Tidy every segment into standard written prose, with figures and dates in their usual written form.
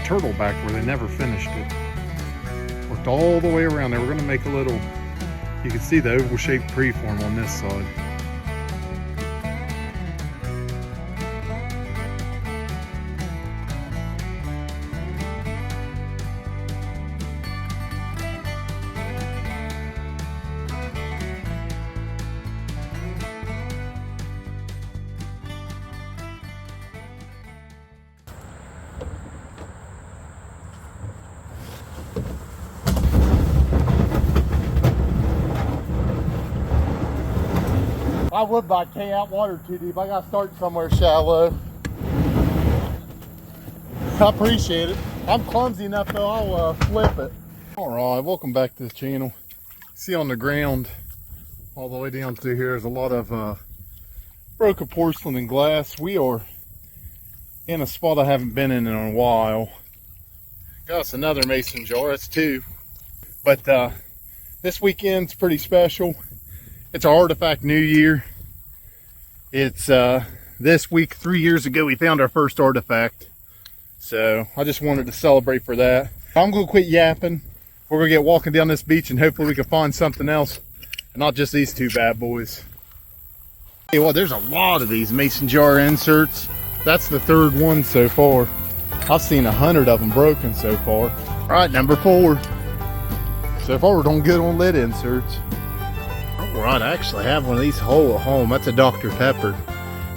turtle back where they never finished it. Worked all the way around. They were going to make a little, you can see the oval-shaped preform on this side. I would, but I can't out water too deep. I gotta start somewhere shallow. I appreciate it. I'm clumsy enough though, I'll flip it. Alright, welcome back to the channel. See on the ground, all the way down through here, there's a lot of broken porcelain and glass. We are in a spot I haven't been in a while. Got us another mason jar, that's two. But this weekend's pretty special. It's our Artifact New Year. It's this week, 3 years ago, we found our first artifact. So I just wanted to celebrate for that. I'm gonna quit yapping. We're gonna get walking down this beach and hopefully we can find something else. And not just these two bad boys. Hey, well, there's a lot of these mason jar inserts. That's the third one so far. I've seen 100 of them broken so far. All right, number 4. So far we're doing good on lid inserts. Alright, I actually have one of these whole at home. That's a Dr. Pepper.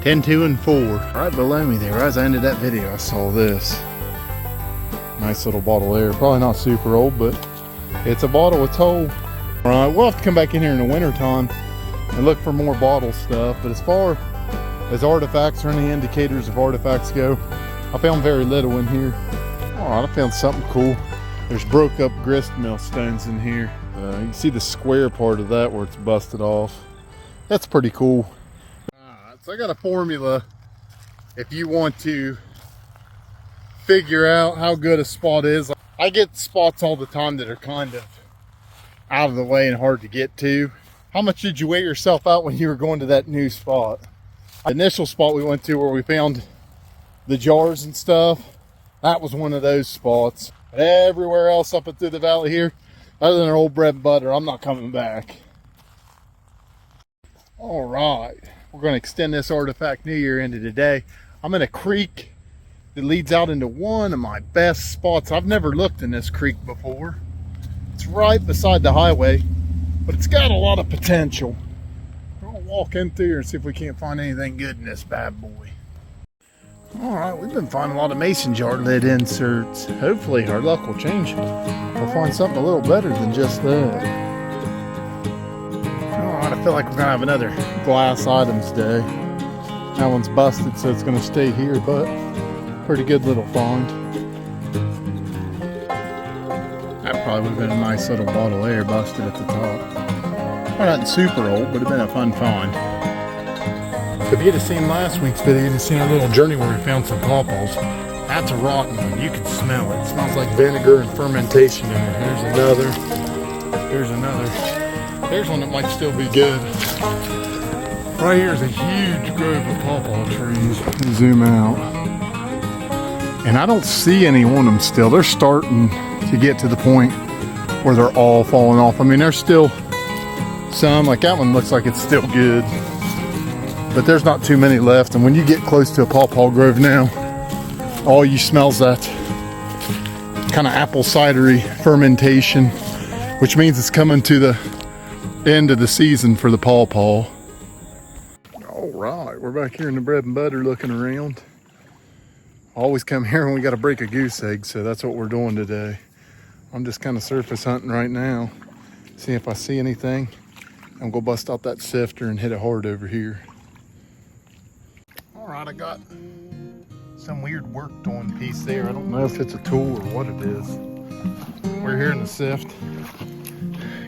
10, 2, and 4. Right below me there, as I ended that video, I saw this. Nice little bottle there. Probably not super old, but it's a bottle, it's whole. Alright, we'll have to come back in here in the winter time and look for more bottle stuff. But as far as artifacts or any indicators of artifacts go, I found very little in here. Alright, I found something cool. There's broke up grist mill stones in here. You can see the square part of that where it's busted off. That's pretty cool. Alright, so I got a formula if you want to figure out how good a spot is. I get spots all the time that are kind of out of the way and hard to get to. How much did you weigh yourself out when you were going to that new spot? The initial spot we went to where we found the jars and stuff, that was one of those spots. Everywhere else up and through the valley here, other than our old bread and butter, I'm not coming back. All right, we're going to extend this Artifact New Year into today. I'm in a creek that leads out into one of my best spots. I've never looked in this creek before. It's right beside the highway, but it's got a lot of potential. We're going to walk in through here and see if we can't find anything good in this bad boy. All right, we've been finding a lot of mason jar lid inserts. Hopefully our luck will change. We'll find something a little better than just that. All right, I feel like we're gonna have another glass items day. That one's busted, so it's gonna stay here, but pretty good little find. That probably would have been a nice little bottle there, busted at the top. Probably not super old, but it'd been a fun find. If you'd have seen last week's video, you'd have seen our little journey where we found some pawpaws. That's a rotten one. You can smell it. It smells like vinegar and fermentation in it. Here's another. Here's another. There's one that might still be good. Right here is a huge grove of pawpaw trees. Zoom out. And I don't see any on them still. They're starting to get to the point where they're all falling off. I mean, there's still some. Like that one looks like it's still good. But there's not too many left, and when you get close to a pawpaw grove now, all you smell's that kind of apple cidery fermentation, which means it's coming to the end of the season for the pawpaw. All right, we're back here in the bread and butter looking around. Always come here when we got to break a goose egg, so that's what we're doing today. I'm just kind of surface hunting right now, see if I see anything. I'm gonna bust out that sifter and hit it hard over here. All right, I got some weird worked on piece there. I don't know if it's a tool or what it is. We're here in the sift.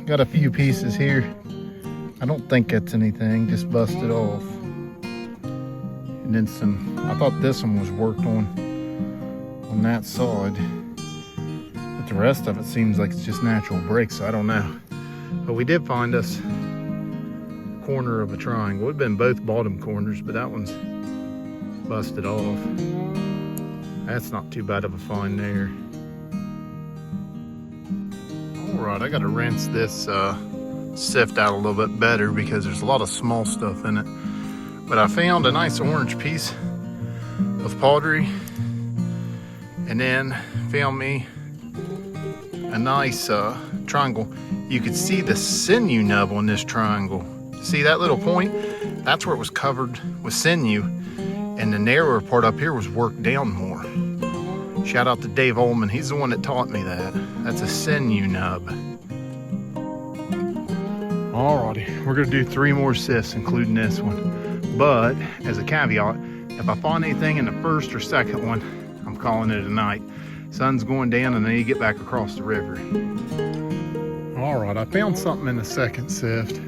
Got a few pieces here. I don't think it's anything, just busted off. And then some, I thought this one was worked on that side. But the rest of it seems like it's just natural break, so I don't know. But we did find us a corner of a triangle. It would have been both bottom corners, but that one's busted off. That's not too bad of a find there. All right, I gotta rinse this sift out a little bit better because there's a lot of small stuff in it. But I found a nice orange piece of pottery, and then found me a nice triangle. You could see the sinew nub on this triangle. See that little point? That's where it was covered with sinew, and the narrower part up here was worked down more. Shout out to Dave Ullman, he's the one that taught me that. That's a sinew nub. Alrighty, we're gonna do 3 more sifts, including this one. But as a caveat, if I find anything in the first or second one, I'm calling it a night. Sun's going down and then you get back across the river. All right, I found something in the second sift,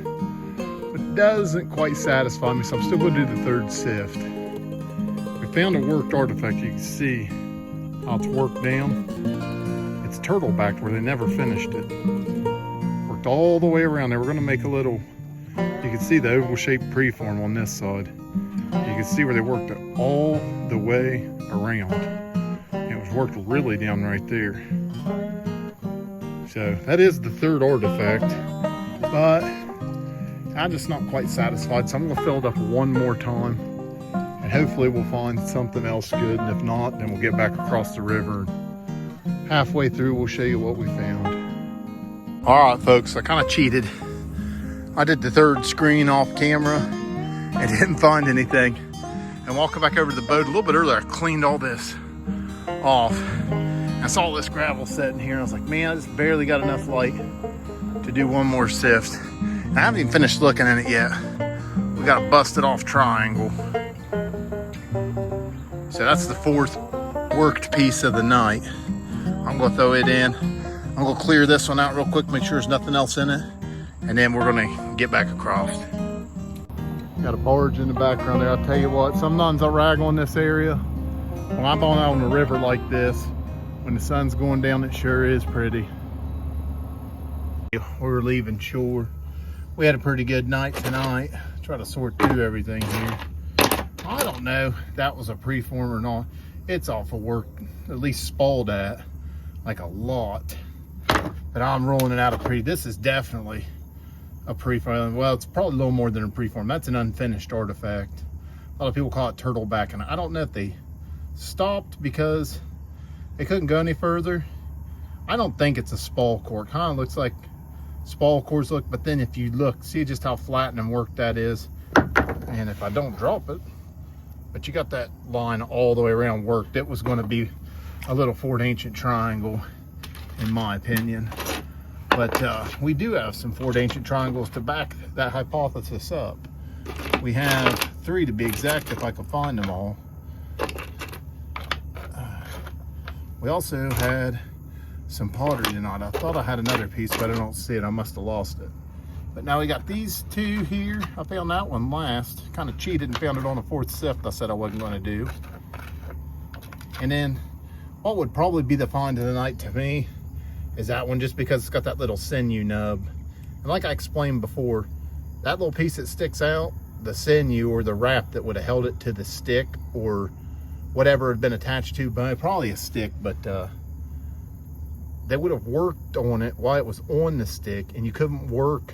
but it doesn't quite satisfy me, so I'm still gonna do the third sift. We found a worked artifact. You can see how it's worked down. It's turtle-backed where they never finished it. Worked all the way around there. We're gonna make a little, you can see the oval-shaped preform on this side. You can see where they worked it all the way around. It was worked really down right there. So that is the third artifact, but I'm just not quite satisfied. So I'm gonna fill it up one more time and hopefully we'll find something else good. And if not, then we'll get back across the river. Halfway through, we'll show you what we found. All right, folks, I kind of cheated. I did the third screen off camera and didn't find anything. And walking back over to the boat a little bit earlier, I cleaned all this off. I saw this gravel sitting here and I was like, man, I just barely got enough light to do one more sift. And I haven't even finished looking at it yet. We got a busted off triangle. So that's the 4th worked piece of the night. I'm gonna throw it in. I'm gonna clear this one out real quick, make sure there's nothing else in it. And then we're gonna get back across. Got a barge in the background there. I'll tell you what, sometimes I rag on this area. When I'm out on the river like this, when the sun's going down, it sure is pretty. We were leaving shore. We had a pretty good night tonight. Try to sort through everything here. I don't know if that was a preform or not. It's awful work, at least spalled at, like a lot. But I'm rolling it out of this is definitely a preform. Well, it's probably a little more than a preform. That's an unfinished artifact. A lot of people call it turtleback, and I don't know if they stopped because they couldn't go any further. I don't think it's a spall cork. Kind of looks like spall corks look, but then if you look, see just how flat and worked that is. And if I don't drop it, but you got that line all the way around worked, it was going to be a little Fort Ancient triangle, in my opinion. But we do have some Fort Ancient triangles to back that hypothesis up. We have 3 to be exact, if I could find them all. We also had some pottery tonight. I thought I had another piece, but I don't see it. I must have lost it. But now we got these 2 here. I found that one last. Kind of cheated and found it on the 4th sift I said I wasn't going to do. And then what would probably be the find of the night to me is that one, just because it's got that little sinew nub. And like I explained before, that little piece that sticks out, the sinew or the wrap that would have held it to the stick or whatever had been attached to, but probably a stick, but they would have worked on it while it was on the stick, and you couldn't work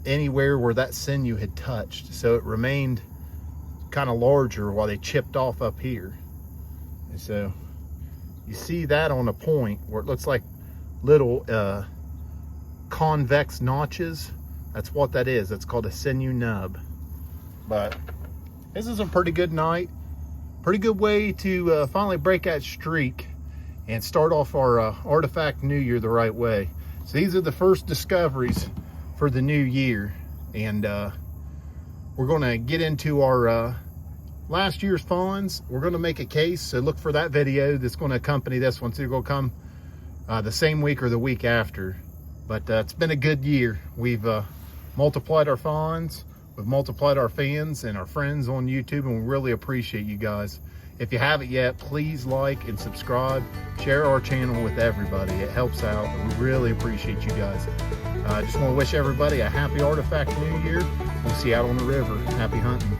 anywhere where that sinew had touched, so it remained kind of larger while they chipped off up here. And so you see that on a point where it looks like little convex notches. That's what that is. That's called a sinew nub. But this is a pretty good night. Pretty good way to finally break that streak and start off our artifact new year the right way. So these are the first discoveries for the new year, and we're going to get into our last year's finds. We're going to make a case, so look for that video that's going to accompany this one. So you're going to come the same week or the week after. But it's been a good year. We've multiplied our finds. We've multiplied our fans and our friends on YouTube, and we really appreciate you guys. If you haven't yet, please like and subscribe. Share our channel with everybody. It helps out. We really appreciate you guys. I just want to wish everybody a happy Artifact New Year. We'll see you out on the river. Happy hunting.